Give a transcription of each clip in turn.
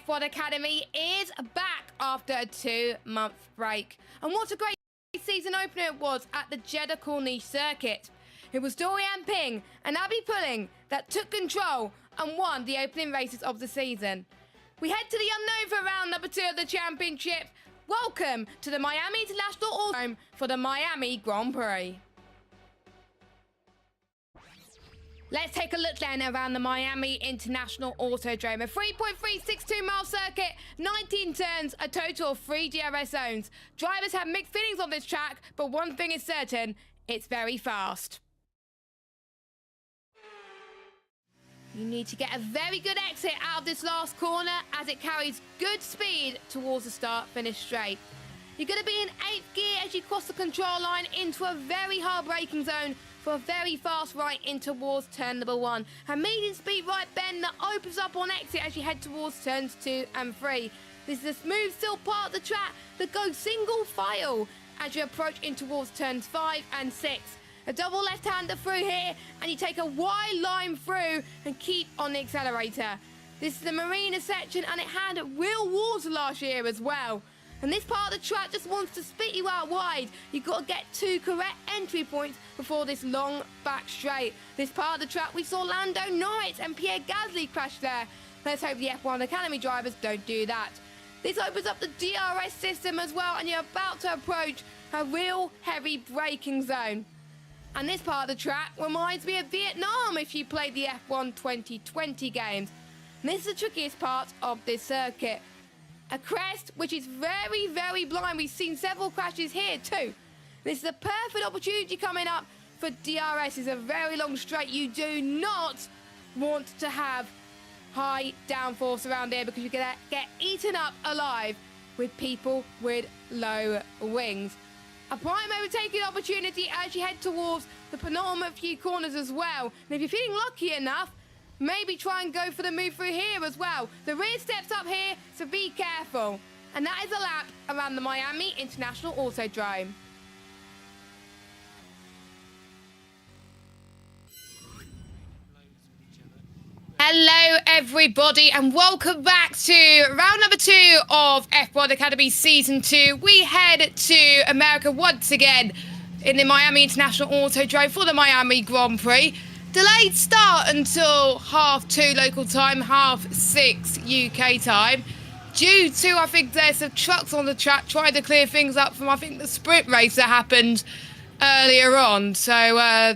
F1 Academy is back after a 2-month break. And what a great season opener it was at the Jeddah Corniche circuit. It was Dorian Ping and Abby Pulling that took control and won the opening races of the season. We head to the unknown for round number 2 of the championship. Welcome to the Miami International Autodrome for the Miami Grand Prix. Let's take a look then around the Miami International Autodrome. A 3.362-mile circuit, 19 turns, a total of 3 DRS zones. Drivers have mixed feelings on this track, but one thing is certain, it's very fast. You need to get a very good exit out of this last corner as it carries good speed towards the start-finish straight. You're going to be in 8th gear as you cross the control line into a very hard braking zone for a very fast right in towards turn number 1. A medium speed right bend that opens up on exit as you head towards turns 2 and 3. This is a smooth still part of the track that goes single file as you approach in towards turns 5 and 6. A double left-hander through here and you take a wide line through and keep on the accelerator. This is the Marina section and it had real water last year as well. And this part of the track just wants to spit you out wide. You've got to get 2 correct entry points before this long back straight. This part of the track we saw Lando Norris and Pierre Gasly crash there. Let's hope the F1 Academy drivers don't do that. This opens up the DRS system as well and you're about to approach a real heavy braking zone. And this part of the track reminds me of Vietnam if you played the F1 2020 games. And this is the trickiest part of this circuit. A crest which is very, very blind. We've seen several crashes here too. This is a perfect opportunity coming up for DRS. It's a very long straight. You do not want to have high downforce around here because you're going to get eaten up alive with people with low wings. A prime overtaking opportunity as you head towards the penultimate few corners as well. And if you're feeling lucky enough, maybe try and go for the move through here as well. The rear steps up here, so be careful. And that is a lap around the Miami International Autodrome. Hello everybody and welcome back to round number 2 of F1 Academy Season 2. We head to America once again in the Miami International Autodrome for the Miami Grand Prix. Delayed start until 2:30 local time, 6:30 UK time. Due to, I think, there's some trucks on the track trying to clear things up from, I think, the sprint race that happened earlier on. So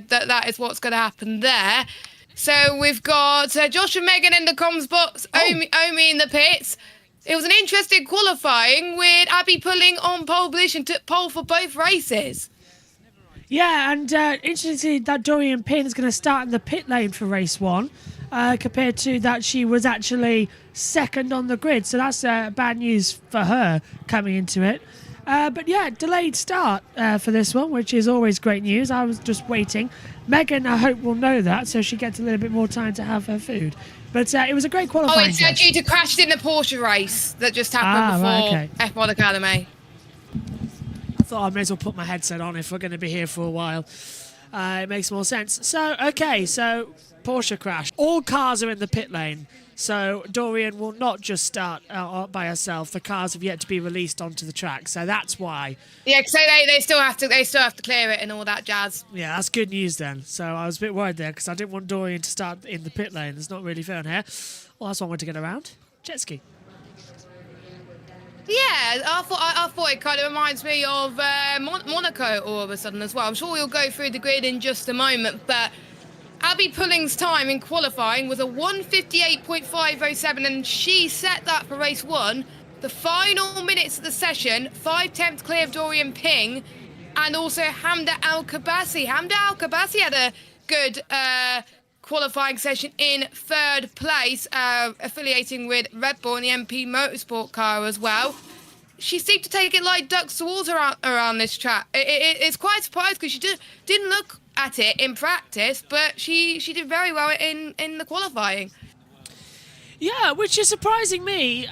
that is what's going to happen there. So we've got Josh and Megan in the comms box, Omi in the pits. It was an interesting qualifying with Abby Pulling on pole position, took pole for both races. Yeah, and interesting that Dorian Ping is going to start in the pit lane for race 1, compared to that she was actually second on the grid. So that's bad news for her coming into it. But yeah, delayed start for this one, which is always great news. I was just waiting. Megan, I hope, will know that, so she gets a little bit more time to have her food. But it was a great qualifying. Oh, it's due to crashed in the Porsche race that just happened before F1 Academy. I thought I may as well put my headset on if we're going to be here for a while. It makes more sense. So, okay, so Porsche crash. All cars are in the pit lane. So Dorian will not just start by herself. The cars have yet to be released onto the track, so that's why. Yeah, so they still have to clear it and all that jazz. Yeah, that's good news then. So I was a bit worried there because I didn't want Dorian to start in the pit lane. It's not really fair on her. Well, that's one way to get around. Jet ski. Yeah, I thought it kind of reminds me of Monaco all of a sudden as well. I'm sure we'll go through the grid in just a moment, but Abby Pulling's time in qualifying was a 1:58.507 and she set that for race 1. The final minutes of the session, 5/10 clear of Dorian Ping and also Hamda Al-Kabasi. Hamda Al-Kabasi had a good qualifying session in 3rd place, affiliating with Red Bull in the JBMotorsports car as well. She seemed to take it like ducks to water around this track. It's quite surprised because she didn't look at it in practice, but she did very well in the qualifying. Yeah, which is surprising me.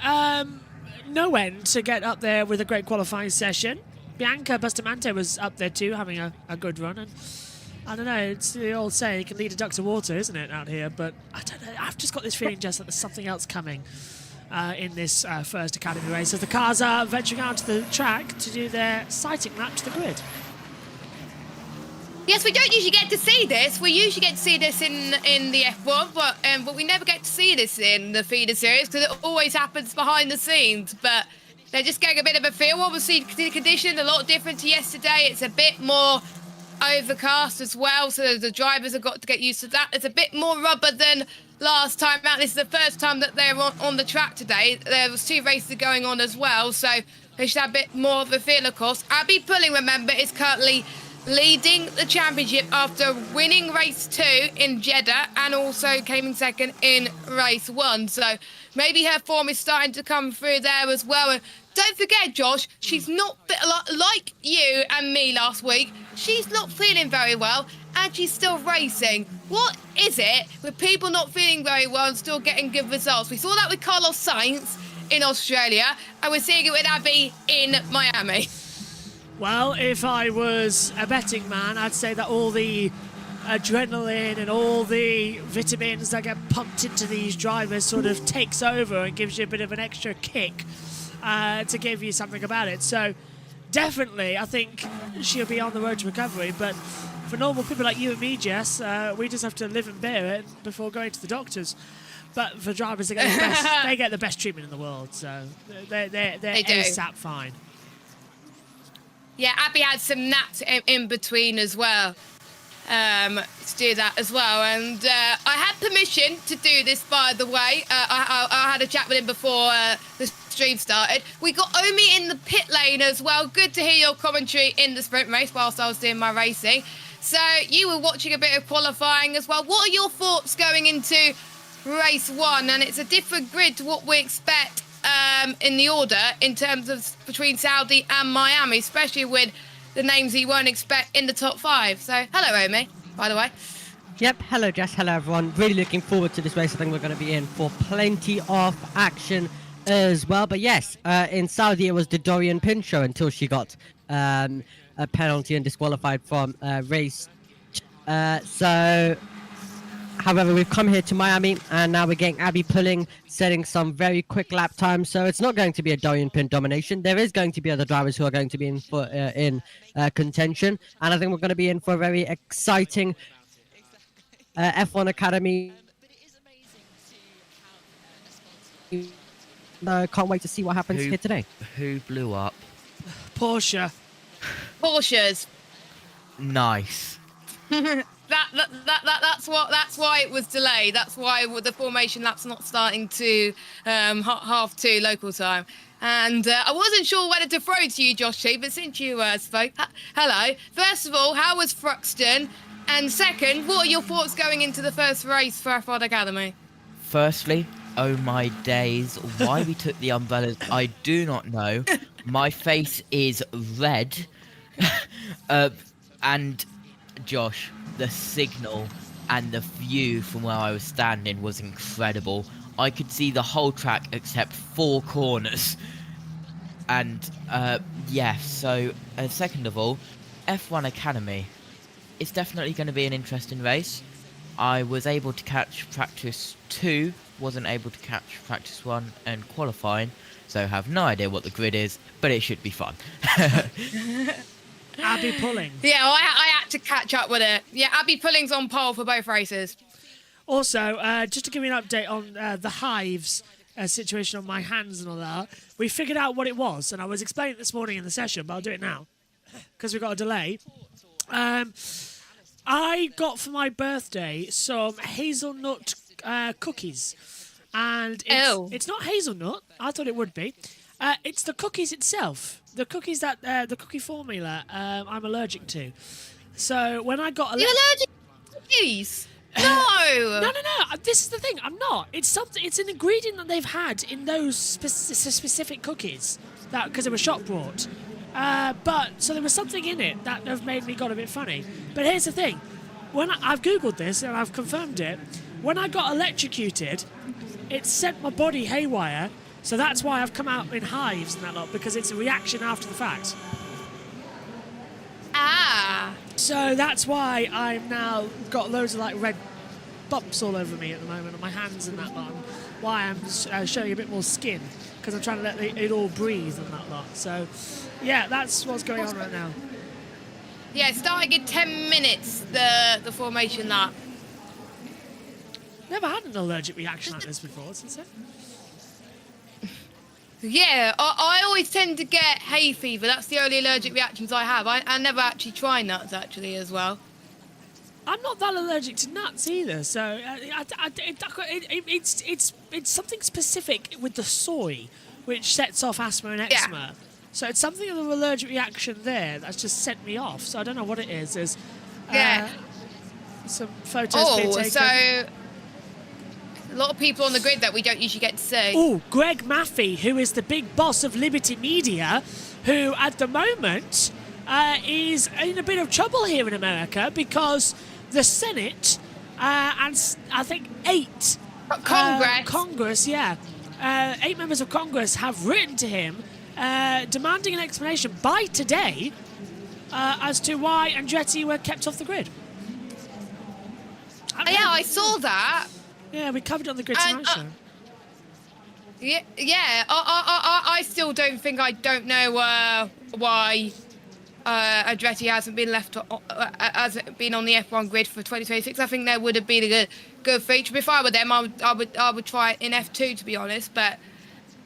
No end to get up there with a great qualifying session. Bianca Bustamante was up there too, having a good run. And I don't know, it's the old saying, you can lead a duck to water, isn't it, out here? But I don't know, I've just got this feeling just that there's something else coming. in this first Academy race, as the cars are venturing out to the track to do their sighting lap to the grid. Yes, we don't usually get to see this. We usually get to see this in the F1, but we never get to see this in the feeder series because it always happens behind the scenes. But they're just getting a bit of a feel. Obviously, the conditions a lot different to yesterday. It's a bit more overcast as well, so the drivers have got to get used to that. There's a bit more rubber than last time out. This is the first time that they're on the track today. There was 2 races going on as well, so they should have a bit more of a feel, of course. Abby Pulling, remember, is currently leading the championship after winning race 2 in Jeddah and also came in second in race 1. So maybe her form is starting to come through there as well. And don't forget, Josh, she's not like you and me last week. She's not feeling very well and she's still racing. What is it with people not feeling very well and still getting good results? We saw that with Carlos Sainz in Australia and we're seeing it with Abby in Miami. Well, if I was a betting man, I'd say that all the adrenaline and all the vitamins that get pumped into these drivers sort of takes over and gives you a bit of an extra kick to give you something about it. So definitely, I think she'll be on the road to recovery. But for normal people like you and me, Jess, we just have to live and bear it before going to the doctors. But for drivers, they get the best treatment in the world. So they're ASAP fine. Yeah, Abby had some naps in between as well to do that as well. And I had permission to do this, by the way. I had a chat with him before the stream started. We got Omi in the pit lane as well. Good to hear your commentary in the sprint race whilst I was doing my racing. So you were watching a bit of qualifying as well. What are your thoughts going into race 1? And it's a different grid to what we expect in the order in terms of between Saudi and Miami, especially with the names you won't expect in the top 5. So hello, Omi, by the way. Yep, hello Jess, hello everyone. Really looking forward to this race. I think we're going to be in for plenty of action as well. But yes, in Saudi it was the Dorian Pin show until she got a penalty and disqualified from race. However, we've come here to Miami and now we're getting Abby Pulling, setting some very quick lap times. So it's not going to be a Dorian Pin domination. There is going to be other drivers who are going to be in for contention. And I think we're going to be in for a very exciting F1 Academy. Can't wait to see what happens here today. Who blew up? Porsches. Nice. That's why it was delayed. That's why the formation lap's not starting to 2:30 local time. And I wasn't sure whether to throw to you, Josh T, but since you spoke, hello. First of all, how was Thruxton? And second, what are your thoughts going into the first race for F1 Academy? Firstly, oh my days, why we took the umbrellas, I do not know. My face is red. And Josh, the signal and the view from where I was standing was incredible. I could see the whole track except 4 corners. And so second of all, F1 Academy. It's definitely going to be an interesting race. I was able to catch practice 2, wasn't able to catch practice 1 and qualifying, so have no idea what the grid is, but it should be fun. Abby Pulling. Yeah, well, I had to catch up with it. Yeah, Abby Pulling's on pole for both races. Also, just to give you an update on the hives situation on my hands and all that, we figured out what it was, and I was explaining it this morning in the session, but I'll do it now because we've got a delay. I got for my birthday some hazelnut cookies, and it's not hazelnut. I thought it would be. It's the cookies itself. The cookies that the cookie formula I'm allergic to. So when I got You're allergic to cookies? No. No. This is the thing. I'm not. It's something. It's an ingredient that they've had in those specific cookies because they were shop brought. But so there was something in it that have made me got a bit funny. But here's the thing. When I've Googled this and I've confirmed it, when I got electrocuted, it sent my body haywire. So that's why I've come out in hives and that lot, because it's a reaction after the fact. Ah. So that's why I've now got loads of like red bumps all over me at the moment on my hands and that lot. why I'm showing a bit more skin, because I'm trying to let it all breathe and that lot. So, yeah, that's what's going on right now. Yeah, starting in 10 minutes, the formation lap. Never had an allergic reaction like this before, since then. Yeah, I always tend to get hay fever. That's the only allergic reactions I have. I never actually try nuts, actually, as well. I'm not that allergic to nuts either, so it's something specific with the soy which sets off asthma and eczema. So it's something of an allergic reaction there that's just sent me off. So I don't know what it is. There's some photos being taken. So a lot of people on the grid that we don't usually get to see. Oh, Greg Maffei, who is the big boss of Liberty Media, who at the moment is in a bit of trouble here in America because the Senate and I think 8 Congress, 8 members of Congress have written to him demanding an explanation by today as to why Andretti were kept off the grid. I saw that. Yeah, we covered it on the Grid Tonight show. I still don't think I don't know why Andretti hasn't been hasn't been on the F1 grid for 2026. I think there would have been a good feature. If I were them, I would try it in F2, to be honest. But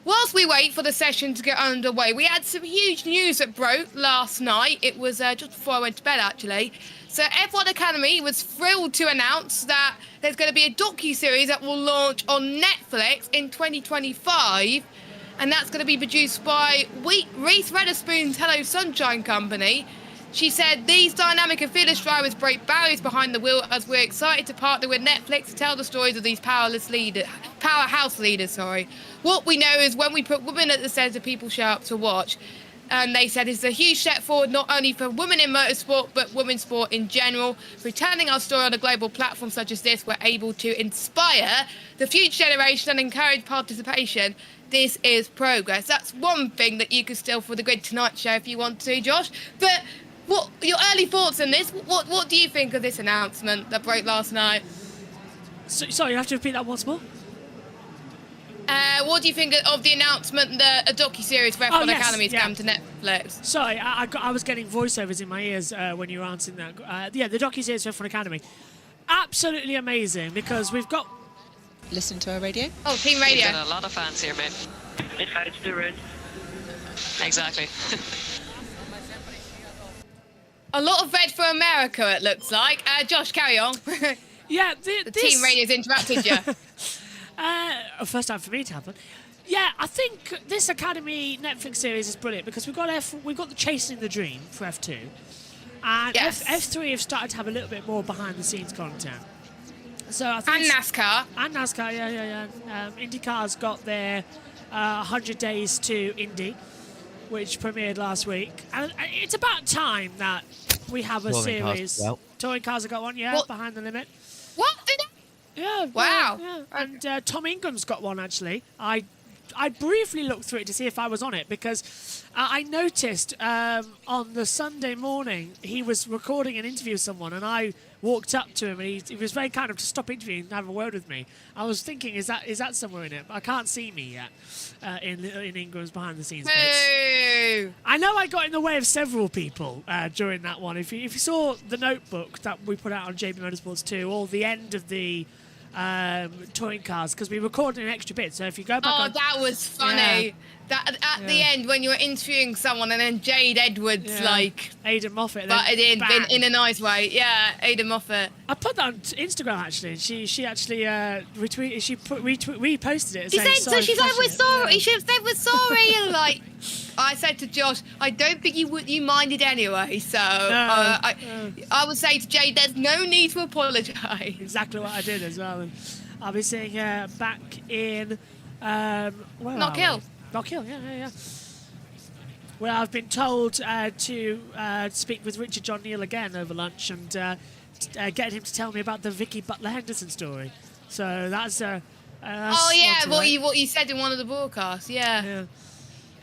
whilst we wait for the session to get underway, we had some huge news that broke last night. It was just before I went to bed, actually. So F1 Academy was thrilled to announce that there's going to be a docu-series that will launch on Netflix in 2025, and that's going to be produced by Reese Witherspoon's Hello Sunshine Company. She said, "These dynamic and fearless drivers break barriers behind the wheel as we're excited to partner with Netflix to tell the stories of these powerhouse leaders. What we know is when we put women at the centre, people show up to watch." And they said it's a huge step forward not only for women in motorsport, but women's sport in general. For telling our story on a global platform such as this, we're able to inspire the future generation and encourage participation. This is progress. That's one thing that you could steal for the Grid Tonight show if you want to, Josh. But what your early thoughts on this? What do you think of this announcement that broke last night? Sorry, you have to repeat that once more? What do you think of the announcement that a docu-series for F1 Academy is coming to Netflix? Sorry, I was getting voiceovers in my ears when you were answering that. The docu-series for F1 Academy. Absolutely amazing, because we've got... Listen to our radio. Oh, Team Radio. We've got a lot of fans here, mate. It's the red. Exactly. A lot of red for America, it looks like. Josh, carry on. Yeah, the Team Radio's interrupted you. First time for me to happen. Yeah, I think this Academy Netflix series is brilliant because we've got the Chasing the Dream for F2, and yes. F3 have started to have a little bit more behind the scenes content. So I think and NASCAR. And NASCAR, yeah. IndyCar's got their 100 Days to Indy, which premiered last week, and it's about time that we have a series. Touring cars have got one, Behind the Limit. What? Yeah. Wow. Yeah. And Tom Ingram's got one, actually. I briefly looked through it to see if I was on it because I noticed on the Sunday morning he was recording an interview with someone, and I walked up to him and he was very kind of to stop interviewing and have a word with me. I was thinking, is that somewhere in it? But I can't see me yet in Ingram's behind the scenes bits. I know I got in the way of several people during that one. If you saw the notebook that we put out on JBMotorsports 2, or the end of the touring cars, because we recorded an extra bit, so if you go back that was funny. That at the end when you were interviewing someone and then Jade Edwards Aidan Moffat butted in a nice way. Aidan Moffat. I put that on Instagram actually, and she actually retweeted. She reposted it. She said she's like, we're sorry. She said we're sorry, and like I said to Josh, I don't think you minded anyway. So I would say to Jade, there's no need to apologise. Exactly what I did as well, and I'll be seeing her back in Knock Hill. Knock Hill, yeah. Well, I've been told to speak with Richard John Neal again over lunch and get him to tell me about the Vicky Butler Henderson story. So that's what you said in one of the broadcasts, yeah.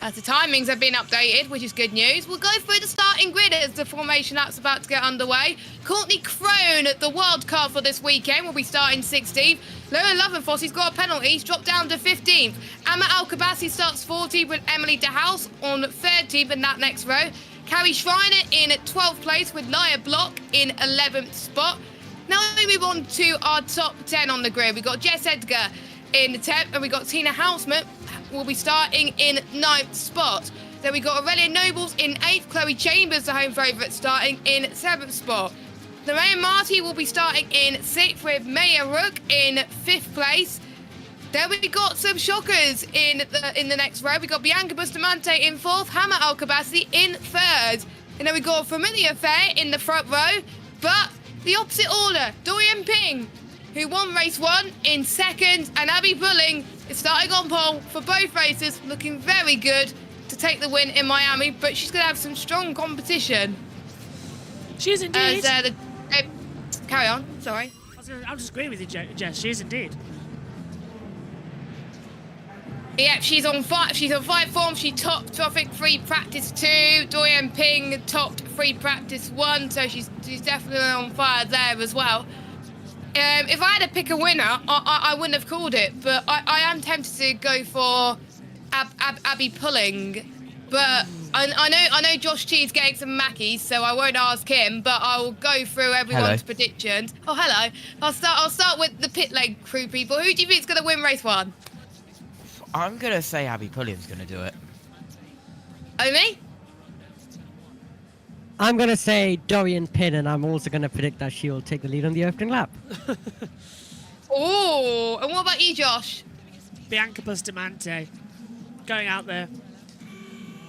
As the timings have been updated, which is good news, we'll go through the starting grid as the formation lap's about to get underway. Courtney Crone, the wild card for this weekend, will be starting 16th. Lauren Lovenfoss, got a penalty, he's dropped down to 15th. Amma Al-Kabasi starts 14th with Emily DeHouse on 13th in that next row. Carrie Schreiner in 12th place with Laia Block in 11th spot. Now we move on to our top 10 on the grid. We've got Jess Edgar in the 10th, and we've got Tina Houseman will be starting in 9th spot. Then we got Aurelia Nobles in 8th, Chloe Chambers, the home favourite, starting in 7th spot. Lorraine Marty will be starting in 6th with Maya Rook in 5th place. Then we got some shockers in the next row. We got Bianca Bustamante in 4th, Hannah Al-Kabasi in 3rd. And then we got Familia Fair in the front row. But the opposite order, Dorian Ping, who won race 1 in 2nd, and Abby Bulling is starting on pole for both races, looking very good to take the win in Miami, but she's going to have some strong competition. She is indeed. Carry on, sorry. I'm just agreeing with you, Jess. She is indeed. Yeah, she's on 5 form. She topped, I think, 3 practice 2. Dorian Ping topped 3 practice 1, so she's definitely on fire there as well. If I had to pick a winner, I wouldn't have called it, but I am tempted to go for Abby Pulling. But I know Josh Chee's getting some Mackies, so I won't ask him, but I will go through everyone's predictions. Oh, hello. I'll start with the pit lane crew people. Who do you think is going to win race 1? I'm going to say Abby Pulling's going to do it. Oh, me? I'm going to say Dorian Pin, and I'm also going to predict that she will take the lead on the opening lap. Oh, and what about you, Josh? Bianca Bustamante going out there.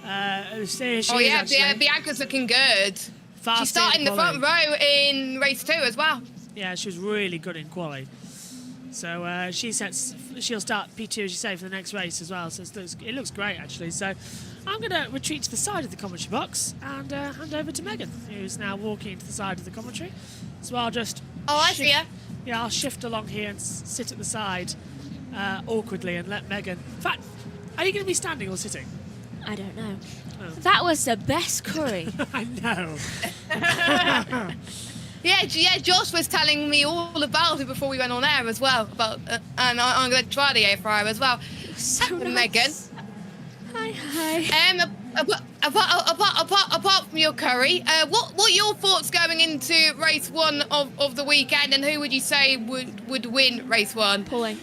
Bianca's looking good. She's starting the front row in race 2 as well. Yeah, she was really good in quali. So she'll start P2, as you say, for the next race as well. So it looks great, actually. So I'm going to retreat to the side of the commentary box and hand over to Megan, who's now walking to the side of the commentary. So I'll just... Oh, I see her. Yeah, I'll shift along here and sit at the side awkwardly and let Megan... In fact, are you going to be standing or sitting? I don't know. Oh. That was the best curry. I know. Yeah, Josh was telling me all about it before we went on air as well. And I'm going to try the air fryer as well. So nice. Megan. Hi. Apart from your curry, what are your thoughts going into race 1 of the weekend, and who would you say would win race 1? Pulling.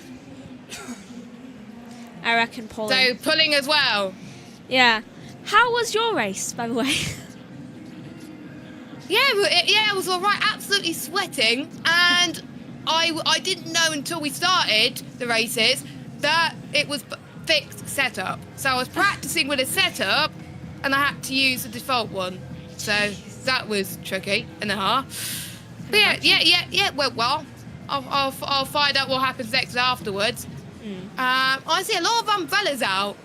I reckon pulling. So pulling as well. Yeah. How was your race, by the way? Yeah, it was all right. Absolutely sweating, and I didn't know until we started the races that it was fixed setup. So I was practicing with a setup, and I had to use the default one. So that was tricky and a half. But yeah. Well, I'll find out what happens next afterwards. I see a lot of umbrellas out.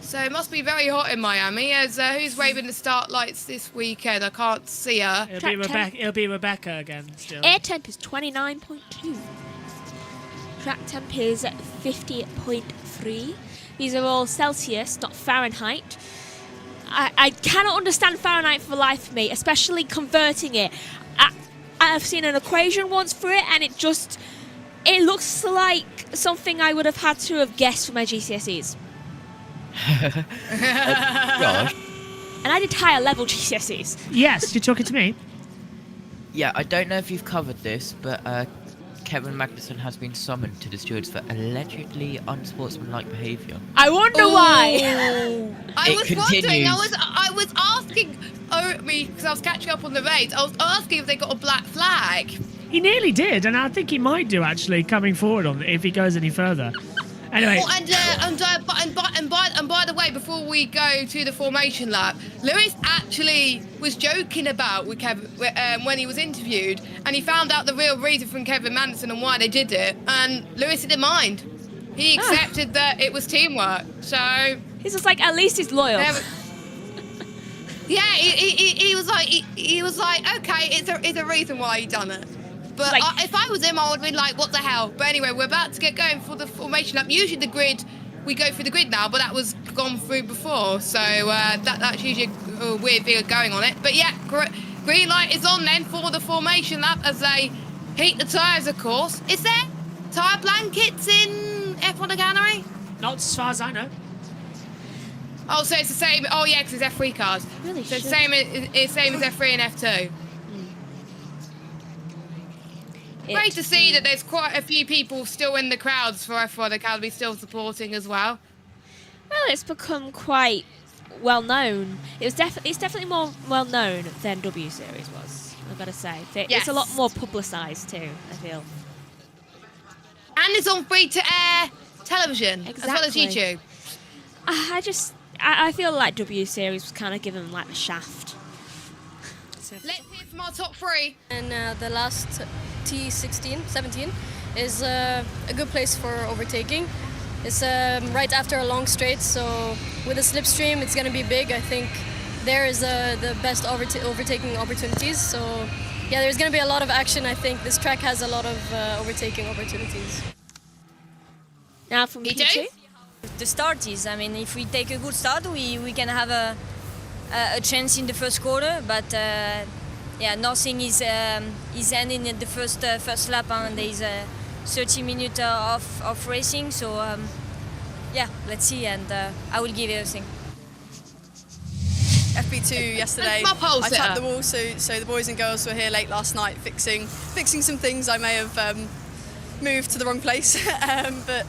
So it must be very hot in Miami. As who's waving the start lights this weekend? I can't see her. It'll be Rebecca again still. Air temp is 29.2. Track temp is 50.3. These are all Celsius, not Fahrenheit. I cannot understand Fahrenheit for the life of me, especially converting it. I've seen an equation once for it, and it looks like something I would have had to have guessed for my GCSEs. Josh? And I did higher level GCSEs. Yes, you're talking to me. Yeah, I don't know if you've covered this, but Kevin Magnussen has been summoned to the stewards for allegedly unsportsmanlike behaviour. I wonder why. I was wondering. Continues. I was asking because I was catching up on the race. I was asking if they got a black flag. He nearly did, and I think he might do actually coming forward on if he goes any further. Anyway. And by the way, before we go to the formation lap, Lewis actually was joking about with Kevin when he was interviewed, and he found out the real reason from Kevin Magnussen and why they did it, and Lewis didn't mind. He accepted that it was teamwork. So he's just like, at least he's loyal. Yeah, he was like, okay, it's a reason why he done it. But if I was him, I would have been like, what the hell? But anyway, we're about to get going for the formation lap. Usually the grid we go through the grid now, but that was gone through before. So that's usually a weird thing going on it. But yeah, green light is on then for the formation lap as they heat the tyres, of course. Is there tyre blankets in F1 Academy? Not as far as I know. Oh, so it's the same. Oh, yeah, because it's F3 cars. Really so it's should. same as F3 and F2. Great to see that there's quite a few people still in the crowds for F1 Academy, still supporting as well. Well, it's become quite well known. It's definitely more well known than W Series was. I've got to say, it's a lot more publicised too. I feel. And it's on free-to-air television as well as YouTube. I feel like W Series was kind of given like the shaft. Let's hear from our top three. And the last T16, 17 is a good place for overtaking. It's right after a long straight, so with a slipstream, it's going to be big. I think there is the best overtaking opportunities. So yeah, there's going to be a lot of action. I think this track has a lot of overtaking opportunities. Now from P2. The start is, I mean, if we take a good start, we can have a chance in the first quarter, but yeah, nothing is ending in the first lap, and there is 30 minutes of racing. So yeah, let's see, and I will give everything. FP2 yesterday. That's my pole I sitter. tapped the wall, so the boys and girls were here late last night fixing some things. I may have moved to the wrong place, but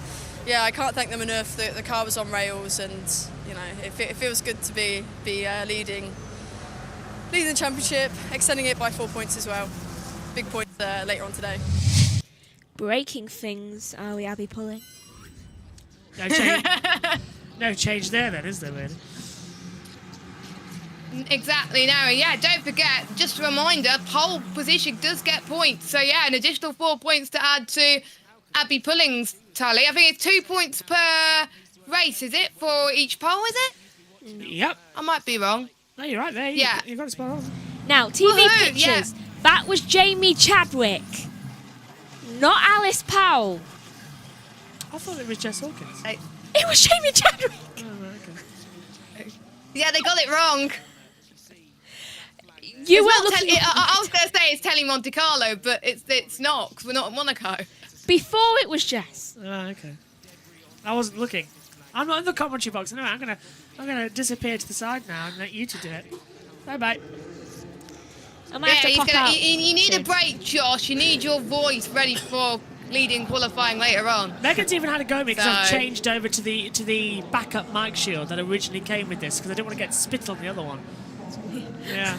yeah, I can't thank them enough. The car was on rails, and you know it feels good to be leading the championship, extending it by 4 points as well. Big points later on today. Breaking things, are we Abby pulling? No change. No change there, then, is there, really? Exactly. Now, yeah, don't forget, just a reminder, pole position does get points. So yeah, an additional 4 points to add to Abby Pulling's tally. I think it's 2 points per race, is it, for each pole, is it? Yep. I might be wrong. No, you're right there. Yeah. You got it spot on. Now, TV Woohoo, pictures. yeah. That was Jamie Chadwick, not Alice Powell. I thought it was Jess Hawkins. It was Jamie Chadwick. Oh, okay. Yeah, they got it wrong. You It's were not looking I was going to say it's Telly Monte Carlo, but it's not, because we're not in Monaco. before it was Jess. Oh, okay. I wasn't looking. I'm not in the commentary box. Anyway, I'm gonna disappear to the side now and let you two do it. Bye bye. I might have to Yeah, pop out. you need a soon. break, Josh. You need your voice ready for leading qualifying later on. Megan's even had a go at me because I've So- changed over to the backup mic shield that originally came with this because I didn't want to get spit on the other one. Yeah.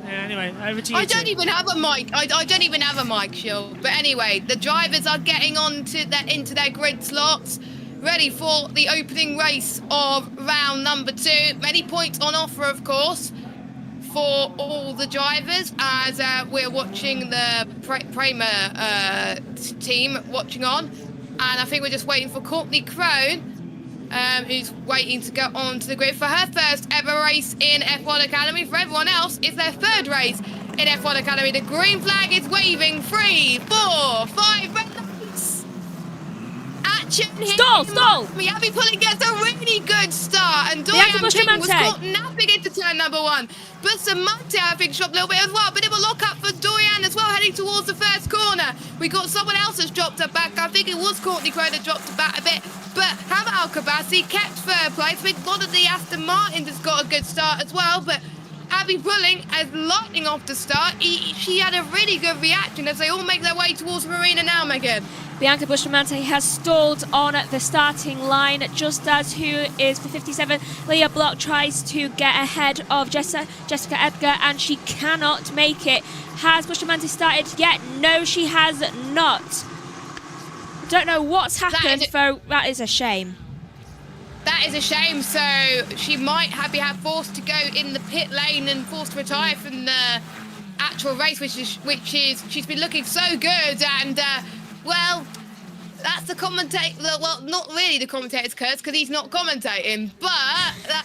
Anyway, over to you. I don't two. even have a mic. I don't even have a mic shield. But anyway, the drivers are getting into their grid slots, ready for the opening race of round number 2. Many points on offer, of course, for all the drivers as we're watching the Prema team watching on. And I think we're just waiting for Courtney Crone, who's waiting to go on to the grid for her first ever race in F1 Academy. For everyone else, it's their third race in F1 Academy. The green flag is waving. 3, 4, 5 red lights. Action here. Stall! Abby Pulling gets a really good start, and Bianca Dorian King was Bustamante. caught napping into turn number 1. Bustamante, I think, dropped a little bit as well. Bit of a lock up for Dorian as well, heading towards the first corner. We got someone else that's dropped her back. I think it was Courtney Crowe that dropped her back a bit. But Hannah Alcabasi kept third place. With a lot of the Aston Martins has got a good start as well. But Abby Pulling, as lightning off the start, she had a really good reaction as they all make their way towards Marina now, Megan. Bianca Bustamante has stalled on the starting line, just as who is for 57. Leah Block tries to get ahead of Jessica Edgar, and she cannot make it. Has Bustamante started yet? No, she has not. Don't know what's happened, though. That is a shame. That is a shame. So she might be forced to go in the pit lane and forced to retire from the actual race, which is she's been looking so good. And well, that's the commentator. Well, not really the commentator's curse because he's not commentating, but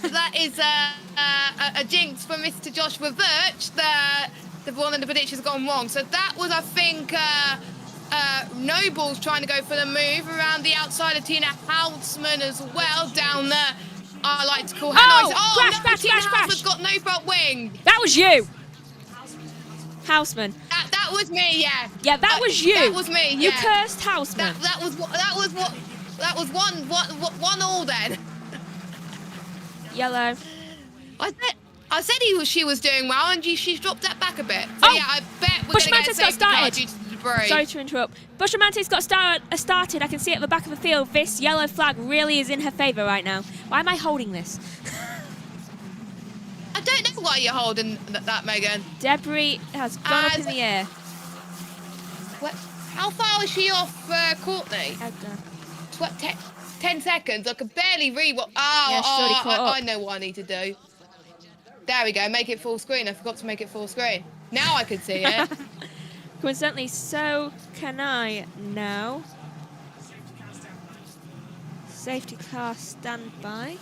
that is a jinx for Mr. Joshua Birch. The one of the predictions gone wrong. So that was, I think, Noble's trying to go for the move around the outside of Tina Houseman as well down there. I like to call her noise. Oh, crash, no, crash, Tina crash, crash. Houseman's got no front wing. That was you. Houseman. That was me, yeah. Yeah, that was you. That was me, You yeah. cursed Houseman. That was one all then. Yellow. I said she was doing well, and she's dropped that back a bit. So Oh, yeah, I bet we're going to get a Bushamante's got safety car started. due to the debris. Sorry to interrupt. Bushamante's got started. I can see it at the back of the field. This yellow flag really is in her favour right now. Why am I holding this? I don't know why you're holding that, Megan. Debris has gone up in the air. How far is she off Courtney? Edgar. 10 seconds. I could barely read what... Yeah, she's already caught up. I know what I need to do. There we go. Make it full screen. I forgot to make it full screen. Now I can see it. Coincidentally, so can I now. Safety car standby.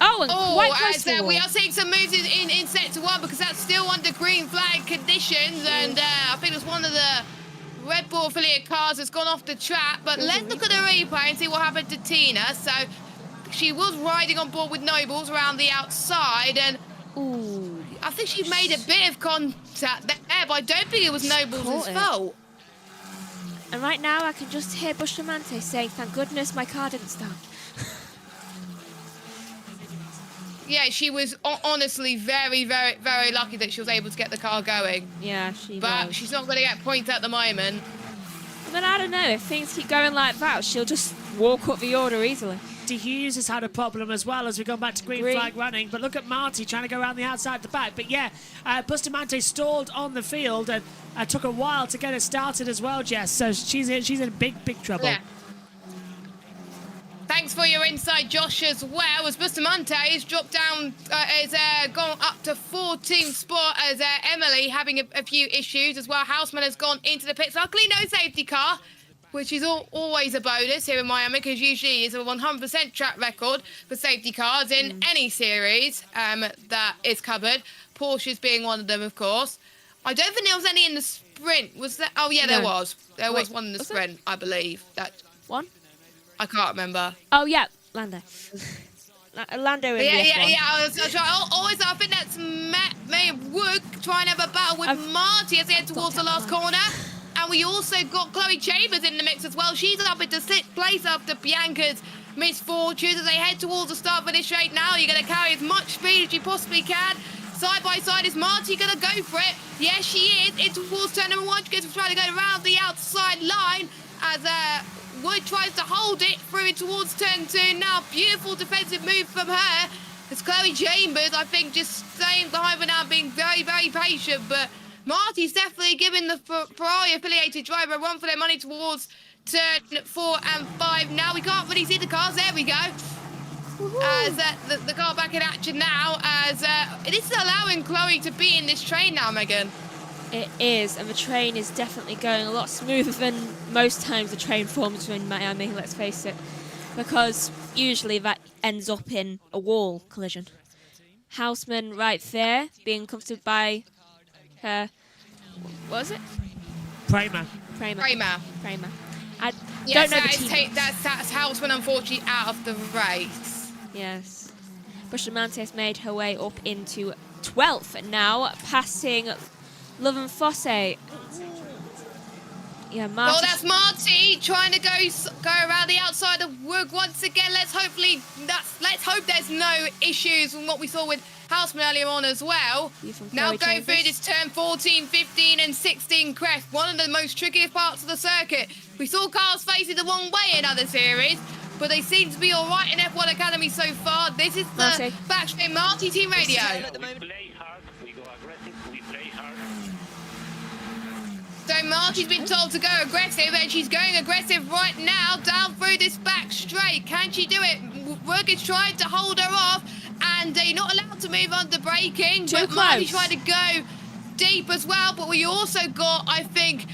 Oh, and quite close to the wall. We are seeing some moves in sector 1 because that's still under green flag conditions, and I think it was one of the Red Bull affiliate cars that's gone off the track. But let's look at the replay and see what happened to Tina. So she was riding on board with Nobles around the outside, and I think she made a bit of contact there, but I don't think it was Nobles' fault. And right now I can just hear Bustamante saying, "Thank goodness my car didn't start." Yeah, she was honestly very, very, very lucky that she was able to get the car going. Yeah, she But was. she's not going to get points at the moment. But I don't know, if things keep going like that, she'll just walk up the order easily. De Hughes has had a problem as well as we go back to green flag running. But look at Marty trying to go around the outside to the back. But yeah, Bustamante stalled on the field and took a while to get it started as well, Jess. So she's in big trouble. Yeah. Thanks for your insight, Josh, as well. As Bustamante has dropped down, gone up to 14th spot as Emily having a few issues as well. Houseman has gone into the pits. Luckily, no safety car, which is always a bonus here in Miami, because usually it's a 100% track record for safety cars in any series that is covered. Porsche's being one of them, of course. I don't think there was any in the sprint. Was there? Oh, yeah, there was. There was one in the sprint, I believe. One? I can't remember. Oh, yeah, Lando. Lando in the F1. Yeah. I think that's May Wood trying to have a battle with Marty as they head towards the last corner. And we also got Chloe Chambers in the mix as well. She's up into 6th place after Bianca's misfortunes as they head towards the start finish straight now. You're going to carry as much speed as you possibly can. Side by side, is Marty going to go for it? Yes, she is. Into towards turn number 1. She gets trying to go around the outside line as Wood tries to hold it through towards turn 2. Now, beautiful defensive move from her. It's Chloe Chambers, I think, just staying behind for now, being very, very patient. But Marty's definitely giving the Ferrari-affiliated driver a run for their money towards turn 4 and 5. Now, we can't really see the cars. There we go. As the car back in action now, as it is allowing Chloe to be in this train now, Megan. It is, and the train is definitely going a lot smoother than most times the train forms in Miami, let's face it. Because usually that ends up in a wall collision. Houseman right there, being comforted by her... What was it? Kramer. I Yes, don't know the team. that's Houseman, unfortunately, out of the race. Yes. Bustamante has made her way up into 12th now, passing Love and Fosse. Yeah, Marty. Well, that's Marty trying to go around the outside of Wood once again. Let's hope there's no issues from what we saw with Houseman earlier on as well. Now going through this turn 14, 15 and 16 crest, one of the most trickiest parts of the circuit. We saw cars facing the wrong way in other series, but they seem to be all right in F1 Academy so far. This is the Backstreet Marty Team Radio. So Marty's been told to go aggressive, and she's going aggressive right now down through this back straight. Can she do it? Work is trying to hold her off, and you're not allowed to move under braking. But Marty's trying to go deep as well. But we also got, I think,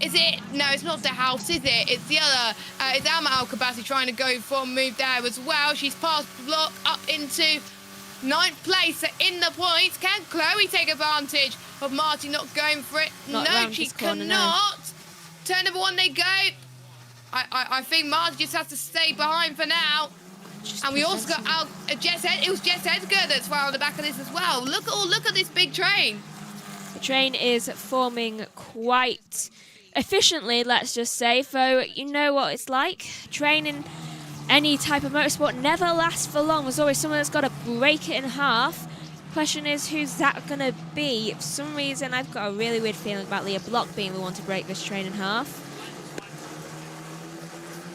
is it? No, it's not the house, is it? It's the other. It's Alma Al-Kabasi trying to go for a move there as well. She's past the block up into Ninth place in the points. Can Chloe take advantage of Marty not going for it? Not No, around she this corner, no. cannot. Turn number 1 they go. I think Marty just has to stay behind for now. And we also got our Jess. It was Jess Edgar that's right on the back of this as well. Look at this big train. The train is forming quite efficiently, let's just say. Though you know what it's like. Training any type of motorsport never lasts for long. There's always someone that's got to break it in half. Question is, who's that going to be? For some reason, I've got a really weird feeling about Leah Block being the one to break this train in half.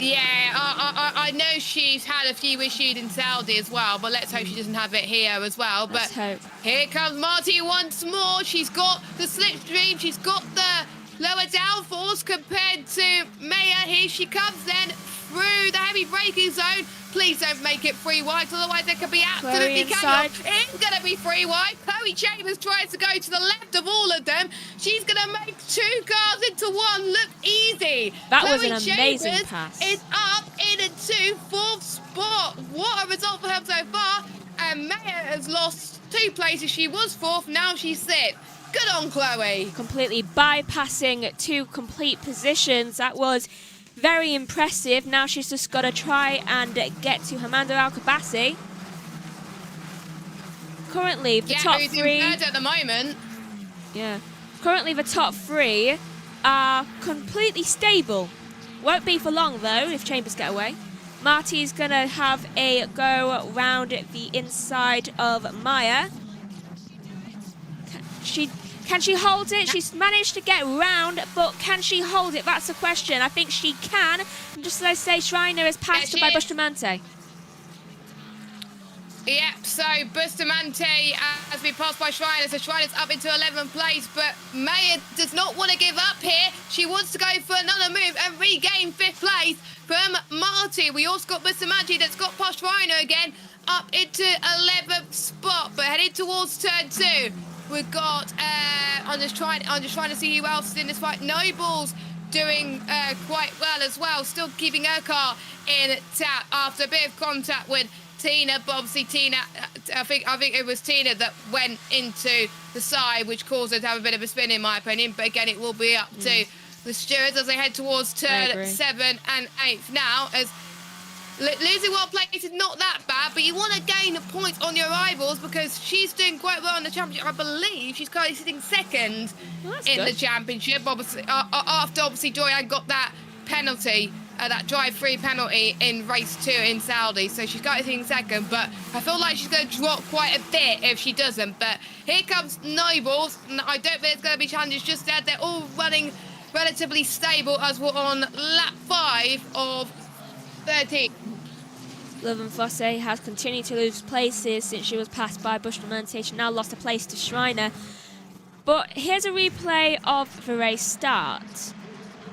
Yeah, I know she's had a few issues in Saudi as well, but let's hope she doesn't have it here as well. Let's But hope. here comes Marty once more. She's got the slipstream. She's got the lower downforce compared to Maya. Here she comes then through the heavy braking zone. Please don't make it free wide, otherwise there could be absolutely chaos. It's going to be free wide. Chloe Chambers tries to go to the left of all of them. She's going to make 2 cars into 1 look easy. That Chloe was an amazing Chambers pass. is up into 4th spot. What a result for her so far. And Maya has lost 2 places. She was 4th, now she's 6th. Good on Chloe. Completely bypassing 2 complete positions. That was very impressive. Now she's just got to try and get to Amanda Alcabasi. Currently, the top who's 3. in third at the moment. Yeah. Currently, the top 3 are completely stable. Won't be for long though if Chambers get away. Marty's gonna have a go round the inside of Maya. Can she hold it? She's managed to get round, but can she hold it? That's the question. I think she can. And just as I say, Schreiner is passed by Bustamante. Yep, so Bustamante has been passed by Schreiner, so Schreiner's up into 11th place, but Maya does not want to give up here. She wants to go for another move and regain 5th place from Marty. We also got Bustamante that's got past Schreiner again, up into 11th spot, but headed towards turn 2. We've got, I'm just trying to see who else is in this fight. Noble's doing quite well as well, still keeping her car in tap after a bit of contact with Tina, but obviously Tina, I think it was Tina that went into the side, which caused her to have a bit of a spin in my opinion, but again it will be up to the stewards as they head towards turn 7 and 8 now, as losing 1 place is not that bad, but you want to gain points on your rivals because she's doing quite well in the championship. I believe she's currently sitting 2nd in the championship, obviously, after obviously Joyanne got that penalty, that drive-free penalty in race 2 in Saudi, so she's got it in 2nd, but I feel like she's going to drop quite a bit if she doesn't. But here comes Nobles, and I don't think it's going to be challenges just there. They're all running relatively stable as we're on lap 5 of 13. Lovin Fosse has continued to lose places since she was passed by Bustamante. She now lost a place to Schreiner. But here's a replay of the race start.